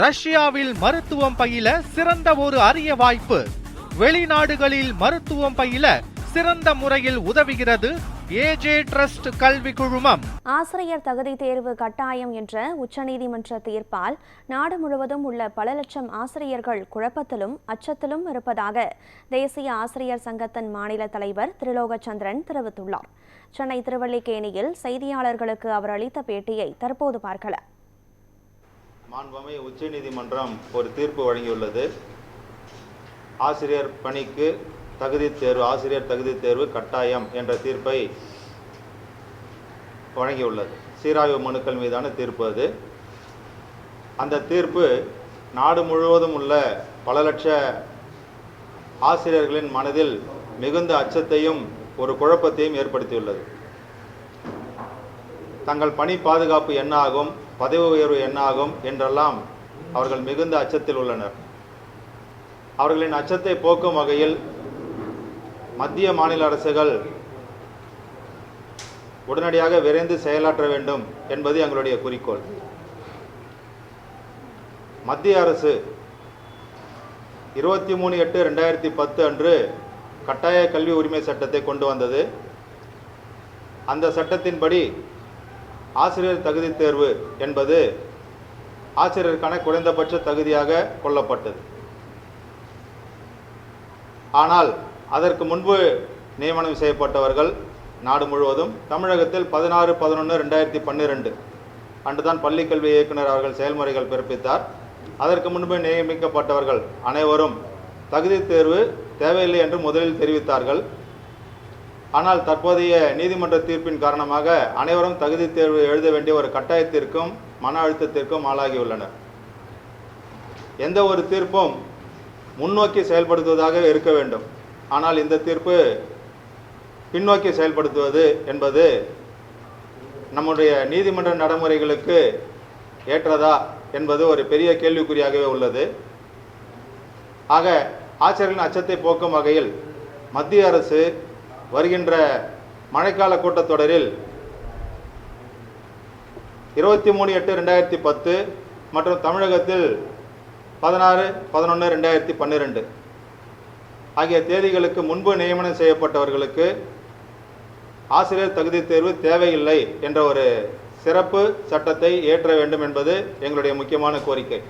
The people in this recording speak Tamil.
ரஷ்யாவில் மருத்துவம் பயில சிறந்த ஒரு அரிய வாய்ப்பு. வெளிநாடுகளில் மருத்துவம் பயில சிறந்த முறையில் உதவுகிறது ஏஜே ட்ரஸ்ட் கல்வி குழுமம். ஆசிரியர் தகுதி தேர்வு கட்டாயம் என்ற உச்சநீதிமன்ற தீர்ப்பால் நாடு முழுவதும் உள்ள பல லட்சம் ஆசிரியர்கள் குழப்பத்திலும் அச்சத்திலும் இருப்பதாக தேசிய ஆசிரியர் சங்கத்தின் மாநில தலைவர் திரிலோகச்சந்திரன் தெரிவித்துள்ளார். சென்னை திருவல்லிக்கேணியில் செய்தியாளர்களுக்கு அவர் அளித்த பேட்டியை தற்போது பார்க்கலாம். மாண்புமிகு உச்சநீதிமன்றம் ஒரு தீர்ப்பு வழங்கியுள்ளது. ஆசிரியர் பணிக்கு ஆசிரியர் தகுதி தேர்வு கட்டாயம் என்ற தீர்ப்பை வழங்கியுள்ளது. சீராய்வு மனுக்கள் மீதான தீர்ப்பு அது. அந்த தீர்ப்பு நாடு முழுவதும் உள்ள பல லட்ச ஆசிரியர்களின் மனதில் மிகுந்த அச்சத்தையும் ஒரு குழப்பத்தையும் ஏற்படுத்தியுள்ளது. தங்கள் பணி பாதுகாப்பு என்ன ஆகும், பதவி உயர்வு என்ன ஆகும் என்றெல்லாம் அவர்கள் மிகுந்த அச்சத்தில் உள்ளனர். அவர்களின் அச்சத்தை போக்கும் வகையில் மத்திய மாநில அரசுகள் உடனடியாக விரைந்து செயலாற்ற வேண்டும் என்பது எங்களுடைய குறிக்கோள். மத்திய அரசு 23/8/2010 அன்று கட்டாய கல்வி உரிமை சட்டத்தை கொண்டு வந்தது. அந்த சட்டத்தின்படி ஆசிரியர் தகுதி தேர்வு என்பது ஆசிரியருக்கான குறைந்தபட்ச தகுதியாக கொள்ளப்பட்டது. ஆனால் அதற்கு முன்பு நியமனம் செய்யப்பட்டவர்கள் நாடு முழுவதும், தமிழகத்தில் 16/11/2012 அன்றுதான் பள்ளிக்கல்வி இயக்குனர் அவர்கள் செயல்முறைகள் பிறப்பித்தார். அதற்கு முன்பு நியமிக்கப்பட்டவர்கள் அனைவரும் தகுதி தேர்வு தேவையில்லை என்று முதலில் தெரிவித்தார்கள். ஆனால் தற்போதைய நீதிமன்ற தீர்ப்பின் காரணமாக அனைவரும் தகுதி தேர்வு எழுத வேண்டிய ஒரு கட்டாயத்திற்கும் மன அழுத்தத்திற்கும் ஆளாகியுள்ளனர். எந்த ஒரு தீர்ப்பும் முன்னோக்கி செயல்படுத்துவதாக இருக்க வேண்டும். ஆனால் இந்த தீர்ப்பு பின்னோக்கி செயல்படுத்துவது என்பது நம்முடைய நீதிமன்ற நடைமுறைகளுக்கு ஏற்றதா என்பது ஒரு பெரிய கேள்விக்குறியாகவே உள்ளது. ஆக ஆசிரியர்களின் அச்சத்தை போக்கும் வகையில் மத்திய அரசு வருகின்ற மழைக்கால கூட்டத்தொடரில் 23/8/2010 மற்றும் தமிழகத்தில் 16/11/2012 ஆகிய தேதிகளுக்கு முன்பு நியமனம் செய்யப்பட்டவர்களுக்கு ஆசிரியர் தகுதி தேர்வு தேவையில்லை என்ற ஒரு சிறப்பு சட்டத்தை இயற்ற வேண்டும் என்பது எங்களுடைய முக்கியமான கோரிக்கை.